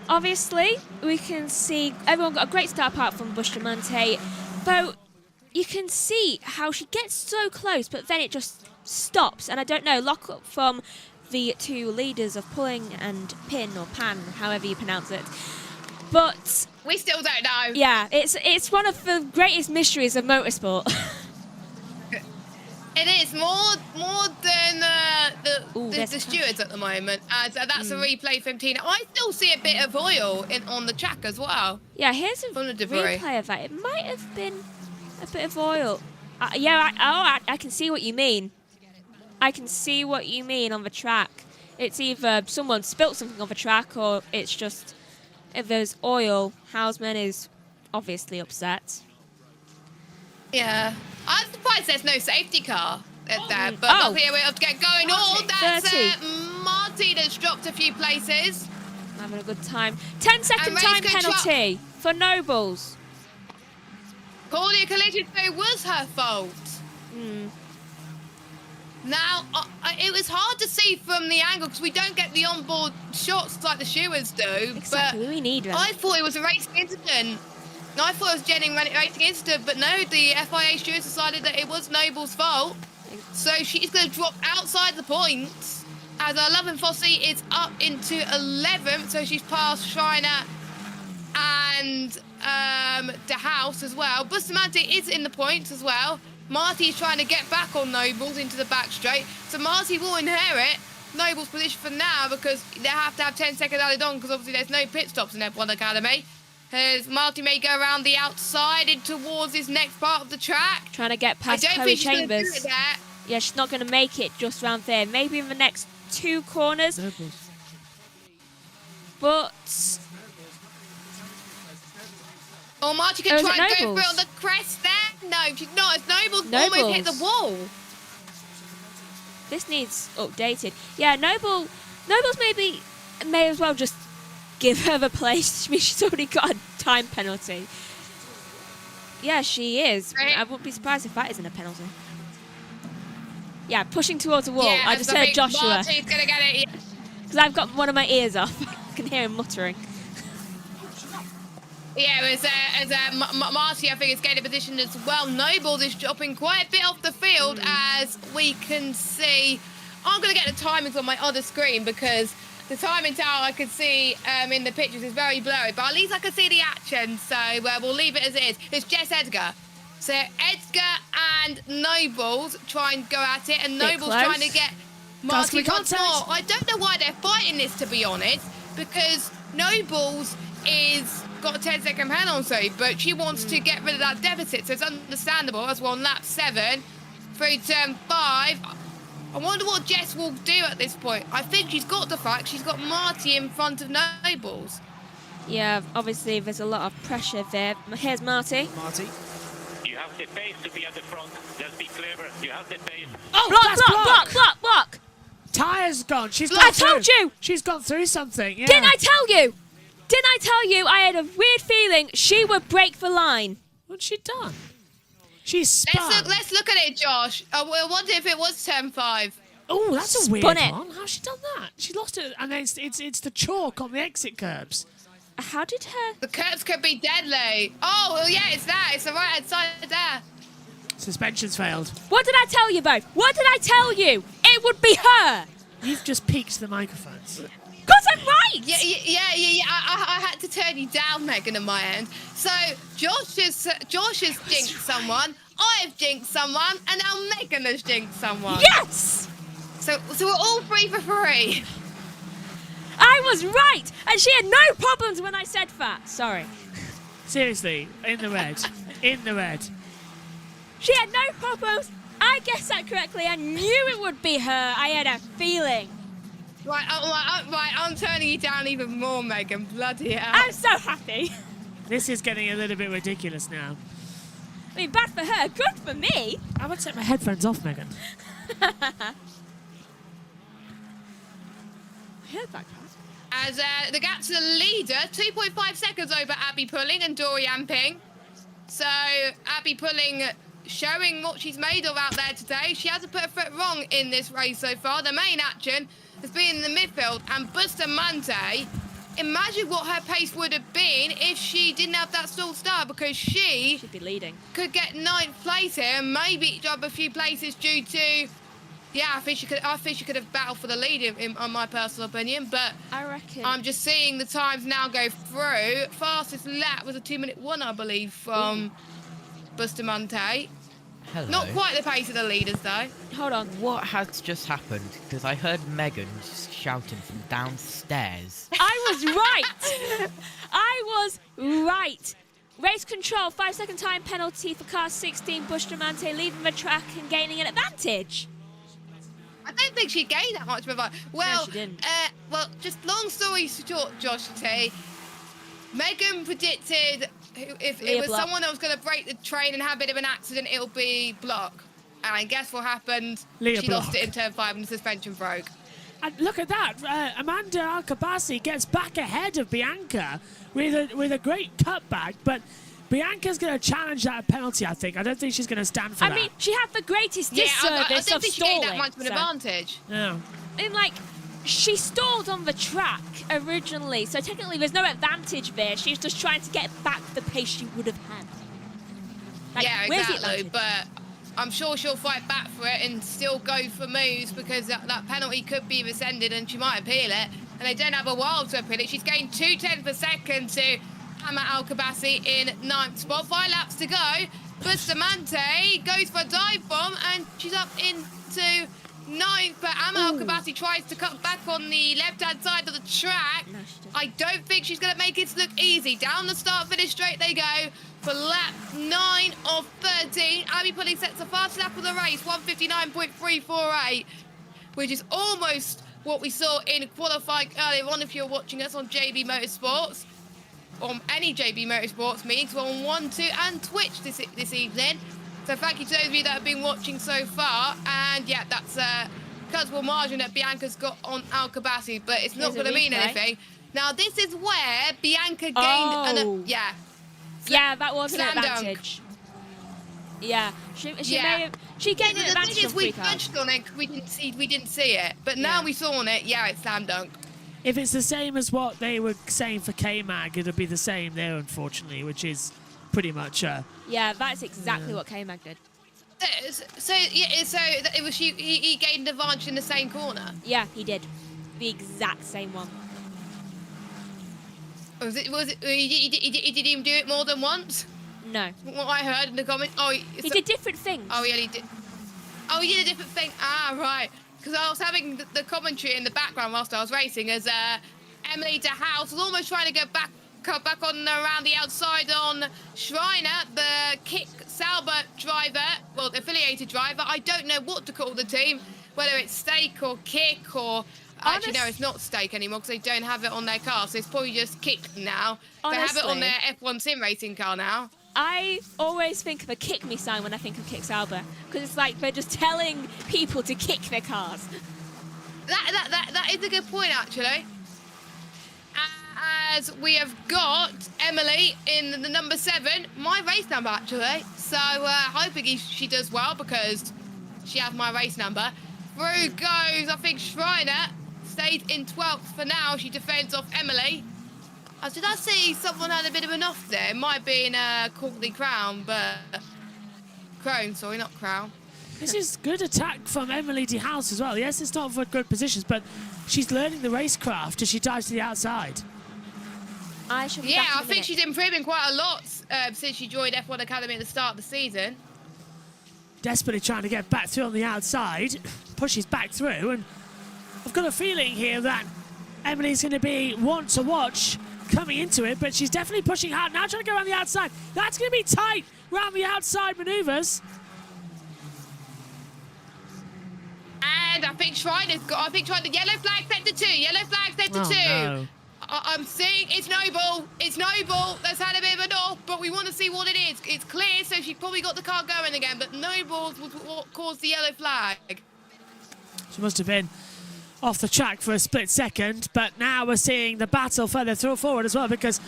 Obviously, we can see everyone got a great start apart from Bustamante, but you can see how she gets so close, but then it just stops. And I don't know, lock up from the 2 leaders of pulling and pin, or pan, however you pronounce it. But we still don't know. Yeah, it's one of the greatest mysteries of motorsport. It is more than the stewards at the moment, as that's a replay from Tina. I still see a bit of oil on the track as well. Yeah, here's a replay of that. It might have been a bit of oil. I can see what you mean. I can see what you mean on the track. It's either someone spilt something on the track, or it's just if there's oil. Hausman is obviously upset. Yeah. I'm surprised there's no safety car there, but here we have to get going. That's Marty that's dropped a few places. Having a good time. 10-second time penalty for Nobles. Claudia collision, so it was her fault. Now, it was hard to see from the angle because we don't get the onboard shots like the stewards do. Exactly, but we need them. I thought it was a racing incident. I thought it was genuine racing incident, but no, the FIA stewards decided that it was Noble's fault. So she's going to drop outside the points as Lovin Fosse is up into 11th. So she's passed Schreiner and De House as well. Bustamante is in the points as well. Marty's trying to get back on Nobles into the back straight. So Marty will inherit Noble's position for now because they have to have 10 seconds added on because obviously there's no pit stops in F1 Academy. As Marty may go around the outside in towards his next part of the track. Trying to get past I don't Chloe think she's gonna do Chambers. it there. Yeah, she's not going to make it just round there. Maybe in the next 2 corners. But Oh, Marty Oh, can is try it and go Nobles? through on the crest there. No, she's not. It's Nobles almost hit the Nobles. wall. this needs updated. Yeah, Nobles maybe may as well just give her the place. I mean, she's already got a time penalty. Yeah, she is. Right. I wouldn't be surprised if that isn't a penalty. Yeah, pushing towards the wall. Yeah, I just I heard think Joshua Marty's going to get it. because I've got one of my ears off. I can hear him muttering. Yeah, Marty, I think, is getting a position as well. Nobles is dropping quite a bit off the field, as we can see. I'm going to get the timings on my other screen because the timings out I can see in the pictures is very blurry, but at least I can see the action, so we'll leave it as it is. It's Jess Edgar. So Edgar and Nobles try and go at it, and Bit Nobles close. trying to get Marty Task once more. contact. I don't know why they're fighting this, to be honest, because Nobles is got a 10-second penalty, but she wants to get rid of that deficit, so it's understandable as we're on lap 7 through turn 5. I wonder what Jess will do at this point. I think she's got the fact she's got Marty in front of Nobles. Yeah, obviously there's a lot of pressure there. Here's Marty. Marty. You have the pace to be at the front. Just be clever. You have the pace. Oh, Block, that's block, block, block, block. Tyre's gone. She's I gone through. told you. She's gone through something. Yeah. Didn't I tell you? Didn't I tell you I had a weird feeling she would break the line? What's she done? She's spun. Let's look at it, Josh. I wonder if it was turn 5. Oh, that's a weird Spun it. one. How's she done that? She lost it, and then it's the chalk on the exit curbs. How did her... The curbs could be deadly. Oh, well, yeah, it's that. It's the right-hand side there. Suspension's failed. What did I tell you both? What did I tell you? It would be her. You've just peaked the microphones. Because I'm right. Yeah. I had to turn you down, Megan, on my end. So Josh has jinxed someone. I've jinxed someone, and now Megan has jinxed someone. Yes. So we're all 3 for 3. I was right. And she had no problems when I said that. Sorry. Seriously, in the red. In the red. She had no problems. I guessed that correctly. I knew it would be her. I had a feeling. Right, I'm turning you down even more, Megan. Bloody hell. I'm so happy. This is getting a little bit ridiculous now. I mean, bad for her, good for me. I'm going to take my headphones off, Megan. I heard that. As the gap to the leader, 2.5 seconds over Abby Pulling and Dorian Ping. So Abby Pulling showing what she's made of out there today. She hasn't put a foot wrong in this race so far. The main action has been in the midfield, and Bustamante, imagine what her pace would have been if she didn't have that stall start, because she She'd be leading. could get 9th place here and maybe drop a few places due to... Yeah, I think she could have battled for the lead, in my personal opinion, but I reckon. I'm just seeing the times now go through. Fastest lap was a 2-minute 1, I believe, from Bustamante. Hello. Not quite the pace of the leaders, though. Hold on. What has just happened? Because I heard Megan just shouting from downstairs. I was right. I was right. Race control, 5-second time penalty for car 16. Bustamante leaving the track and gaining an advantage. I don't think she gained that much of a... Well, she didn't. Well, just long story short, Josh T. Megan predicted if Leah it was Block. someone that was going to break the train and have a bit of an accident, it'll be Block. And guess what happened? Leah She lost Block. it in turn 5 and the suspension broke. And look at that. Amanda Alcabasi gets back ahead of Bianca with a great cutback, but Bianca's going to challenge that penalty, I think. I don't think she's going to stand for I that. mean, she had the greatest Yeah, I disservice don't of think she gained stalling. that much of an so- advantage. Yeah. I mean, like, she stalled on the track originally, so technically there's no advantage there. She's just trying to get back the pace she would have had. Like, Yeah, where's the exactly. advantage? But I'm sure she'll fight back for it and still go for moves, because that penalty could be rescinded and she might appeal it. And they don't have a while to appeal it. She's gained 2 tenths per second to Hammer Alcabasi in 9th spot. 5 laps to go. Bustamante goes for a dive bomb, and she's up into 9th, but Ama Alkabasi tries to cut back on the left-hand side of the track. No, she didn't. I don't think she's going to make it look easy. Down the start-finish straight they go for lap 9 of 13. Abby Pulley sets the fastest lap of the race, 1:59.348, which is almost what we saw in qualifying earlier on if you're watching us on JB Motorsports. On any JB Motorsports meetings, we're on 1, 2 and Twitch this evening. So thank you to those of you that have been watching so far. And yeah, that's a comfortable margin that Bianca's got on Alkabasi, but it's not going to mean anything. Now this is where Bianca gained Yeah, that was an Slam dunk. advantage. Yeah, she Yeah. gained an The advantage thing is, on we free cars. touched on it 'cause we didn't see it, but now we saw on it. Yeah, it's slam dunk. If it's the same as what they were saying for K-Mag, it'll be the same there, unfortunately, which is pretty much... Yeah, that's exactly what K-Mag did. So it was he gained an advantage in the same corner. Yeah, he did. The exact same one. Was it? He didn't even do it more than once. No. What I heard in the comments. Oh, He did different things. Oh, yeah, he did. Oh, he did a different thing. Ah, right. Because I was having the commentary in the background whilst I was racing as Emily de House was almost trying to get back on around the outside on Schreiner, the Kick Sauber driver, well, the affiliated driver. I don't know what to call the team, whether it's Stake or Kick or... Actually, no, it's not Stake anymore because they don't have it on their car, so it's probably just Kick now. They have it on their F1 sim racing car now. I always think of a kick me sign when I think of Kick Sauber, because it's like they're just telling people to kick their cars. That is a good point, actually. As we have got Emily in the number 7, my race number, actually. So hoping she does well because she has my race number. Through goes, I think, Schreiner. Stayed in 12th for now. She defends off Emily. Did I see someone had a bit of an off there? It might be in Courtney Crown, but... Crone, sorry, not Crown. This is good attack from Emily de House as well. Yes, it's not for good positions, but she's learning the racecraft as she dives to the outside. I think she's improving quite a lot since she joined F1 Academy at the start of the season. Desperately trying to get back through on the outside, pushes back through, and I've got a feeling here that Emily's going to be one to watch coming into it, but she's definitely pushing hard now, trying to go around the outside. That's going to be tight around the outside manoeuvres. And I think Schreiner's got, yellow flag set to 2, yellow flag set to 2. No. I'm seeing it's Noble. It's Noble that's had a bit of an off, but we want to see what it is. It's clear, so she's probably got the car going again, but Noble was what caused the yellow flag. She must have been off the track for a split second, but now we're seeing the battle further forward as well because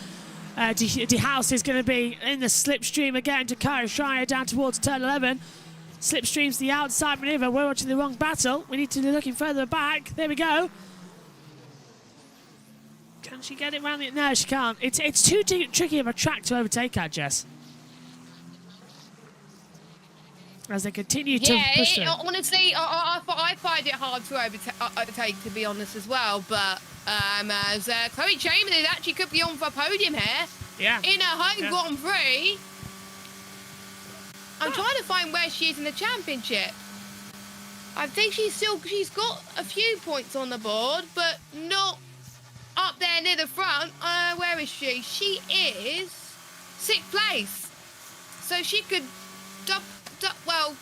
De House is going to be in the slipstream again to Kara Schreier down towards turn 11. Slipstream's the outside manoeuvre. We're watching the wrong battle. We need to be looking further back. There we go. Can she get it round the... No, she can't. It's too tricky of a track to overtake her, Jess. As they continue to push through. Honestly, I find it hard to overtake, to be honest, as well. But as Chloe Chamberlain actually could be on for a podium here. Yeah. In her home Grand Prix. I'm trying to find where she is in the championship. I think she's got a few points on the board, but not up there near the front. Where is she? She is 6th place. So she could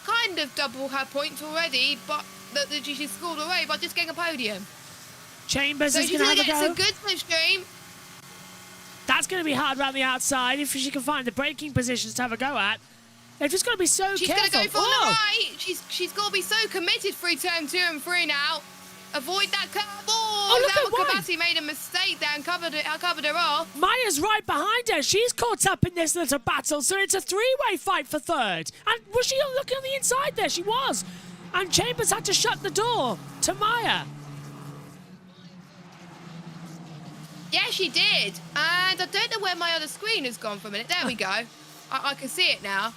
kind of double her points already, but that she scored already by just getting a podium. Chambers is going to have a go. It's a good slipstream. That's going to be hard around the outside if she can find the braking positions to have a go at. They've just got to be so she's careful. She's going to go for the right. She's got to be so committed through turn 2 and 3 now. Avoid that curve. Kabasi made a mistake there and covered her off. Maya's right behind her. She's caught up in this little battle, so it's a 3-way fight for 3rd. And was she looking on the inside there? She was. And Chambers had to shut the door to Maya. Yeah, she did. And I don't know where my other screen has gone for a minute. There we go. I can see it now.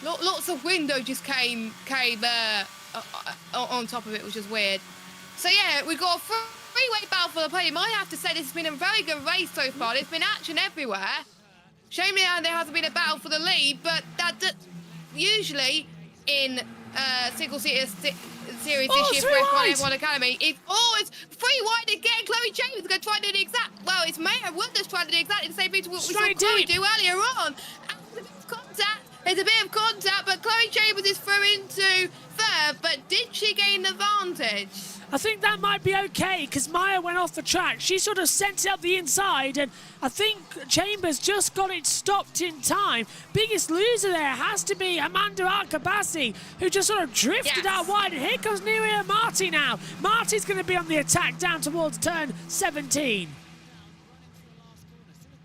Lots of window just came on top of it, which is weird. So yeah, we've got a 3-way battle for the podium. I have to say this has been a very good race so far. There's been action everywhere. Shamefully, there hasn't been a battle for the lead, but usually in single-seater series this year for F1 F1 Academy, it's always 3 wide again. Chloe Chambers is going to try and do the exact. Well, it's Maya Woodless trying to do exactly the same thing to what we saw Chloe do earlier on. There's a bit of contact, but Chloe Chambers is through into third. But did she gain the advantage? I think that might be okay because Maya went off the track. She sort of sent it up the inside, and I think Chambers just got it stopped in time. Biggest loser there has to be Amanda Arkabasi, who just sort of drifted out wide. And here comes Nuria Marty now. Marty's going to be on the attack down towards turn 17.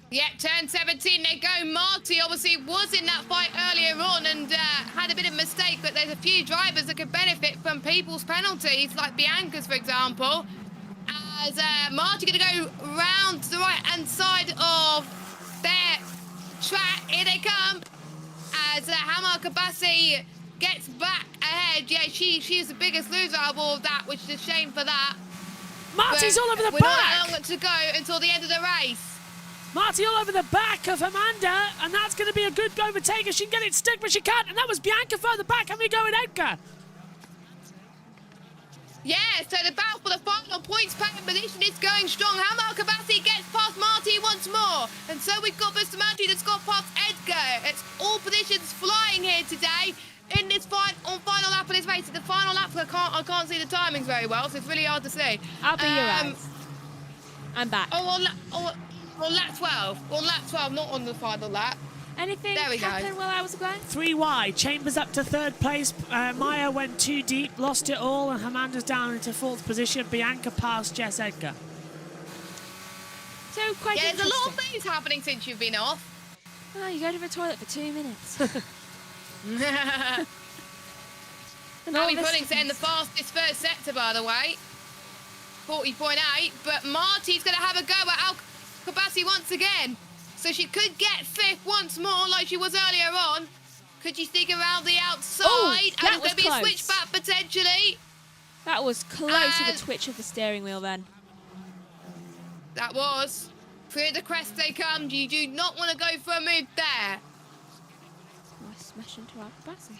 Yeah, turn 17 they go. Marty obviously was in that fight earlier on and had a bit of a mistake, but there's a few drivers that could benefit from people's penalties, like Bianca's, for example. As Marty going to go round to the right-hand side of their track. Here they come. As Hamar Kabasi gets back ahead. Yeah, she's the biggest loser out of all of that, which is a shame for that. Marty's all over the back. We're not long to go until the end of the race. Marty all over the back of Amanda, and that's going to be a good overtake. She can get it stick, but she can't. And that was Bianca further back. And we go with Edgar. Yeah, so the battle for the final points pattern position is going strong. Hamar Kabasi gets past Marty once more. And so we've got Bustamante that's got past Edgar. It's all positions flying here today in this final lap of this race. The final lap, I can't see the timings very well, so it's really hard to see. I'll be your eyes. I'm back. On lap 12. On lap 12, not on the final lap. Anything there we happen go. while I was gone? 3 wide. Chambers up to 3rd place. Maya went too deep, lost it all, and Amanda's down into 4th position. Bianca passed Jess Edgar. So quite there's a lot of things happening since you've been off. Oh, you go to the toilet for 2 minutes. Abby Pudding's in the fastest first sector, by the way. 40.8, but Marty's going to have a go at Al Kabasi once again. So she could get 5th once more like she was earlier on. Could she sneak around the outside? Oh, that was going to be a switchback potentially. That was close to the twitch of the steering wheel then. That was. Through the crest they come. You do not want to go for a move there. Oh, smash into our Kabasi.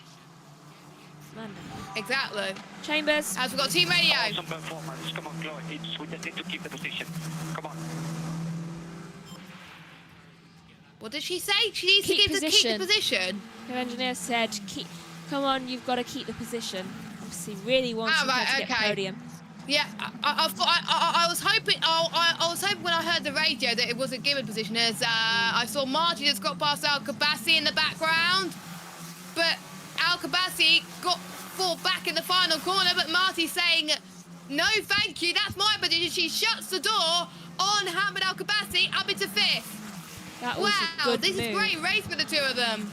Exactly. Chambers. As we've got team radio. Awesome performance. Come on, Chloe. We just need to keep the position. Come on. What did she say? She needs to keep the position. Her engineer said, come on, you've got to keep the position. Obviously, really wants her to get the podium. Yeah, I was hoping. I was hoping when I heard the radio that it was a given position. As I saw Marty just got past Al Kabasi in the background, but Al Kabasi got fought back in the final corner. But Marty's saying, "No, thank you. That's my position." She shuts the door on Hamid Al Kabasi up into 5th. That was a good this move. is a great race for the two of them.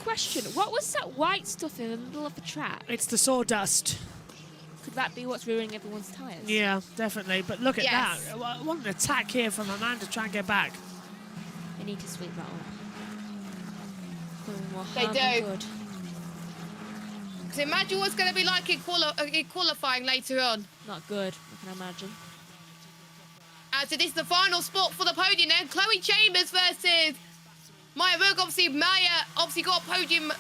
Question, what was that white stuff in the middle of the track? It's the sawdust. Could that be what's ruining everyone's tyres? Yeah, definitely. But look at that. I want an attack here from Amanda to try and get back. They need to sweep that up. They do. Good. So imagine what's going to be like in qualifying later on. Not good, I can imagine. So this is the final spot for the podium then. Chloe Chambers versus Maya Rook. Obviously, Maya got a podium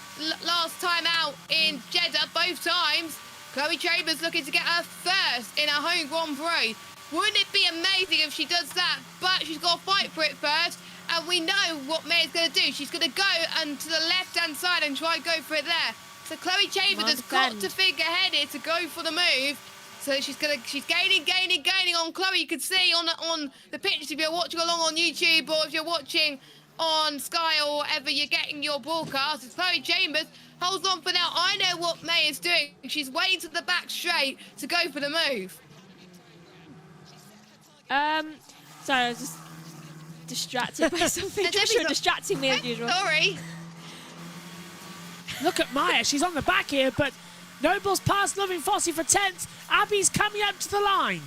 last time out in Jeddah, both times. Chloe Chambers looking to get her first in her home Grand Prix. Wouldn't it be amazing if she does that? But she's got to fight for it first. And we know what Maya's going to do. She's going to go and to the left-hand side and try and go for it there. So Chloe Chambers has got to think ahead here to go for the move. So she's gaining on Chloe. You can see on the pictures if you're watching along on YouTube or if you're watching on Sky or wherever you're getting your broadcast. It's Chloe Chambers holds on for now. I know what May is doing. She's waiting to the back straight to go for the move. Sorry, I was just distracted by something. Joshua distracting me as usual. Sorry. Look at Maya. She's on the back here, but Noble's past Loving Fossey for 10th. Abby's coming up to the line.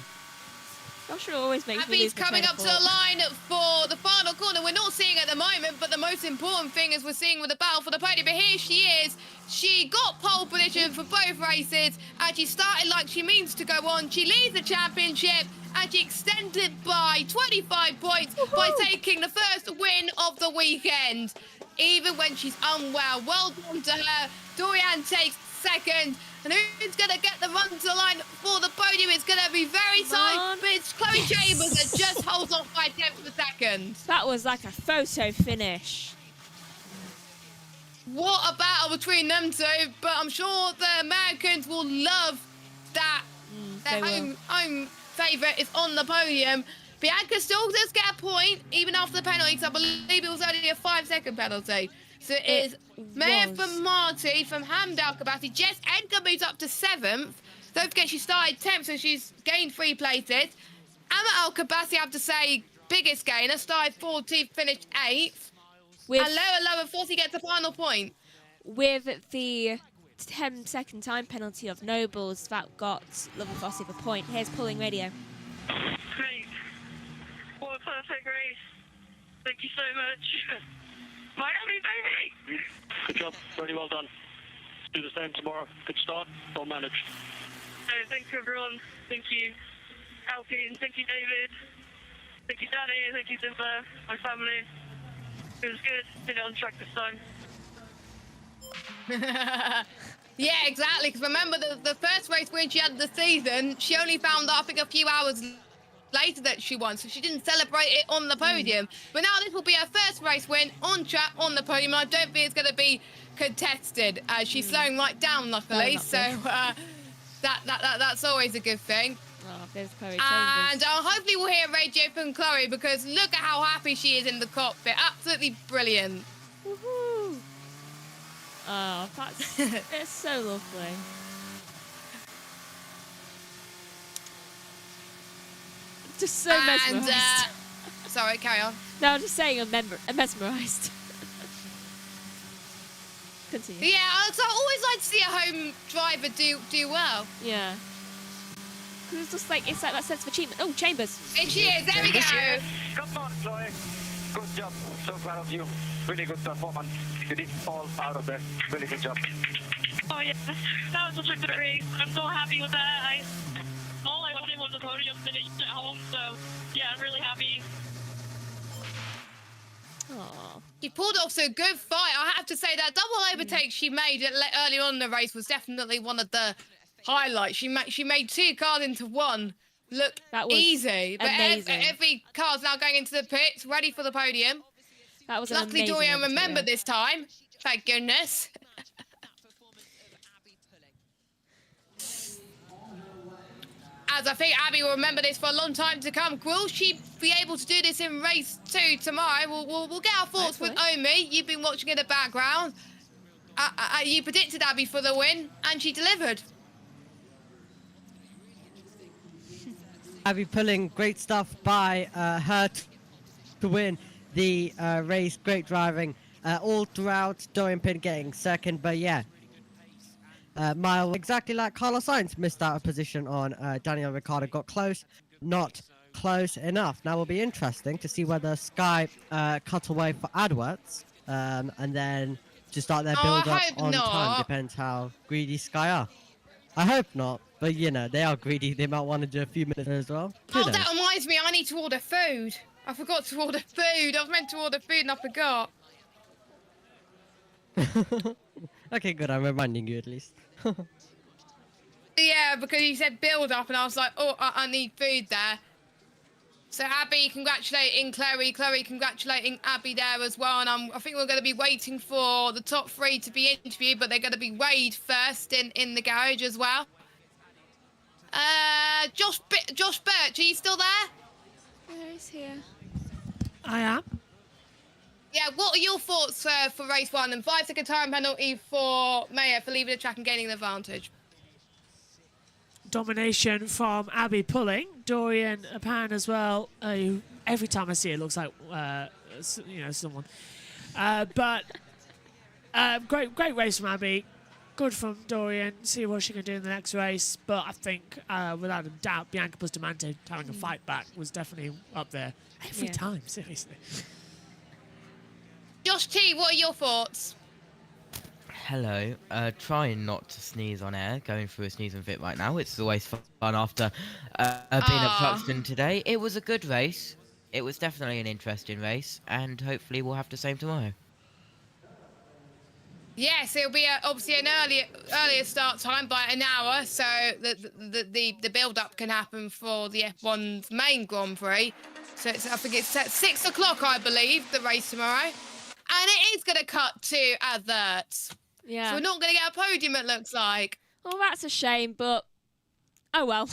Joshua always makes me Abby's coming up to the line for the final corner. We're not seeing at the moment, but the most important thing is we're seeing with the battle for the podium. But here she is. She got pole position for both races, and she started like she means to go on. She leads the championship, and she extended by 25 points by taking the first win of the weekend. Even when she's unwell, well done to her. Dorian takes second, and who's going to get the run to the line for the podium? It's going to be very tight, but it's Chloe Chambers that just holds off by 10th of a second. That was like a photo finish. What a battle between them two, but I'm sure the Americans will love that. Their home favourite is on the podium. Bianca still does get a point, even after the penalty, because I believe it was only a 5-second penalty. So it is Maya from Marty, from Hamd Al-Kabasi. Jess Edgar moves up to 7th. Don't forget she started 10th, so she's gained 3 places. Amma Al-Kabasi, I have to say, biggest gainer, started 14th, finished 8th. And Lower 40 gets a final point. With the 10-second time penalty of Nobles, that got Lovely Fossey a point. Here's Pulling Radio. Great. What a perfect race. Thank you so much. Miami, baby! Good job. Very well done. Do the same tomorrow. Good start. Well managed. Thank you, everyone. Thank you, Alfie, and thank you, David. Thank you, Danny. Thank you, Zimba, my family. It was good. Did it on track this time. Yeah, exactly. Because remember, the first race win she had the season, she only found out, I think, a few hours later that she won, so she didn't celebrate it on the podium. But now this will be her first race win on track on the podium, and I don't think it's going to be contested, as she's slowing right down, luckily. So that's always a good thing. Oh, there's Chloe And hopefully we'll hear radio from Chloe, because look at how happy she is in the cockpit. Absolutely brilliant. Woohoo! Oh, that's it's so lovely. Just so mesmerised. Sorry, carry on. No, I'm just saying I'm mesmerised. Continue. Yeah, so I always like to see a home driver do well. Yeah. Because it's just like, it's like that sense of achievement. Oh, Chambers. It is, there we go. Come on, Chloe. Good job. So proud of you. Really good performance. You did fall out of there. Really good job. Oh, yeah. That was such a good race. I'm so happy with that. All I wanted was a podium finish at home, so yeah, I'm really happy. Aww. She pulled off a good fight. I have to say that double overtake she made early on in the race was definitely one of the highlights. She made 2 cars into one look easy. But every car's now going into the pits, ready for the podium. That was luckily Dorian remembered this time. Thank goodness. As I think Abby will remember this for a long time to come. Will she be able to do this in race 2 tomorrow? We'll get our thoughts with Omi. You've been watching in the background. You predicted Abby for the win, and she delivered. Abby Pulling, great stuff by her to win the race. Great driving all throughout. Dorian Pin getting second, but yeah. Mile, exactly like Carlos Sainz, missed out a position on Daniel Ricciardo. Got close, not close enough. Now will be interesting to see whether Sky cut away for AdWords and then to start their build up on time. Depends how greedy Sky are. I hope not, but you know, they are greedy. They might want to do a few minutes as well. Oh, that reminds me, I need to order food. I forgot to order food. I was meant to order food and I forgot. Okay, good. I'm reminding you at least. Yeah, because you said build up and I was like, oh, I need food there. So Abby congratulating Chloe, Chloe congratulating Abby there as well. And I think we're going to be waiting for the top 3 to be interviewed, but they're going to be weighed first in the garage as well. Josh Birch, are you still there? Yeah, he's here. I am. Yeah, what are your thoughts for race 1 and 5-second time penalty for Maya for leaving the track and gaining an advantage? Domination from Abby Pulling. Dorian Pan as well. Every time I see it, looks like someone. But great race from Abby. Good from Dorian. See what she can do in the next race. But I think, without a doubt, Bianca Bustamante having a fight back was definitely up there every time. Seriously. Josh T, what are your thoughts? Hello. Trying not to sneeze on air, going through a sneezing fit right now. It's always fun after being at Buxton today. It was a good race. It was definitely an interesting race, and hopefully we'll have the same tomorrow. Yes, it'll be obviously an earlier start time by an hour, so the build up can happen for the F1's main Grand Prix. So I think it's at 6 o'clock, I believe, the race tomorrow, and it is going to cut to adverts. Yeah. So we're not going to get a podium. It looks like. Well, that's a shame, but oh well.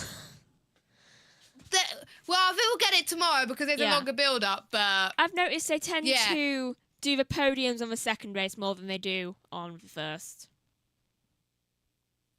Well, we'll get it tomorrow because it's a longer build up. But I've noticed they tend to do the podiums on the second race more than they do on the first.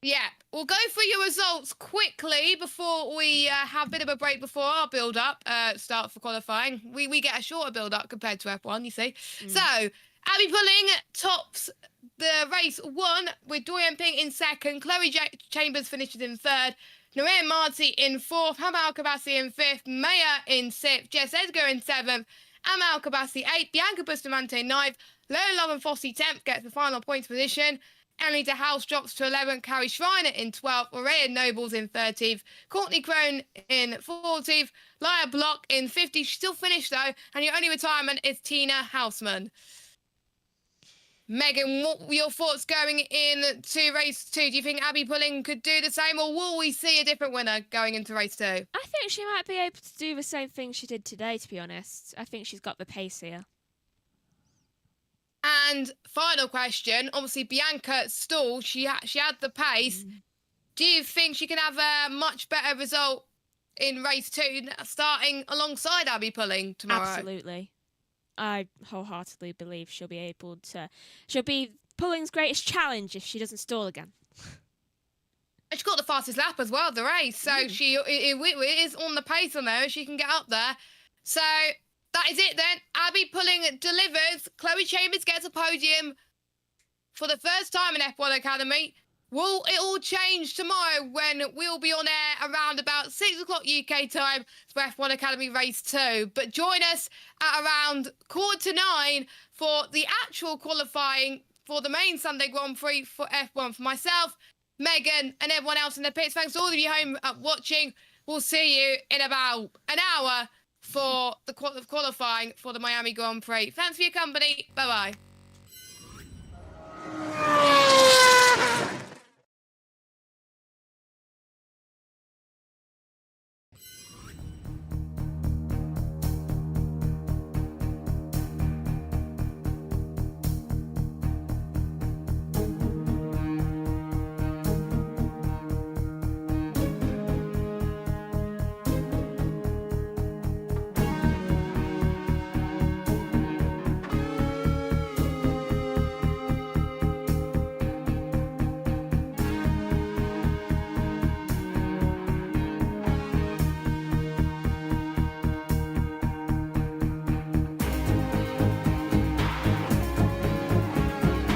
Yeah, we'll go through your results quickly before we have a bit of a break before our build-up start for qualifying. We get a shorter build-up compared to F1, you see. So, Abby Pulling tops the race 1 with Dorian Ping in second. Chloe Chambers finishes in third. Noreen Marty in fourth. Hamal Kabassi in fifth. Maya in sixth. Jess Edgar in seventh. Amal Kabassi 8th, Bianca Bustamante 9th, Lola Lovenfossi 10th gets the final points position, Emily De House drops to 11th, Carrie Schreiner in 12th, Aurelia Nobles in 13th, Courtney Crone in 14th, Lyra Block in 50th, she still finished though, and your only retirement is Tina Houseman. Megan, what were your thoughts going into race 2? Do you think Abby Pulling could do the same, or will we see a different winner going into race 2? I think she might be able to do the same thing she did today, to be honest. I think she's got the pace here. And final question, obviously Bianca stalled, she had the pace. Do you think she can have a much better result in race 2 starting alongside Abby Pulling tomorrow? Absolutely. I wholeheartedly believe she'll be able to. She'll be Pulling's greatest challenge if she doesn't stall again. And she got the fastest lap as well, the race. So it is on the pace on there. She can get up there. So that is it then. Abby Pulling delivers. Chloe Chambers gets a podium for the first time in F1 Academy. Will it all change tomorrow when we'll be on air around about 6 o'clock UK time for F1 Academy Race 2? But join us at around 8:45 for the actual qualifying for the main Sunday Grand Prix for F1. For myself, Megan, and everyone else in the pits, thanks to all of you home watching. We'll see you in about an hour for the qualifying for the Miami Grand Prix. Thanks for your company. Bye-bye.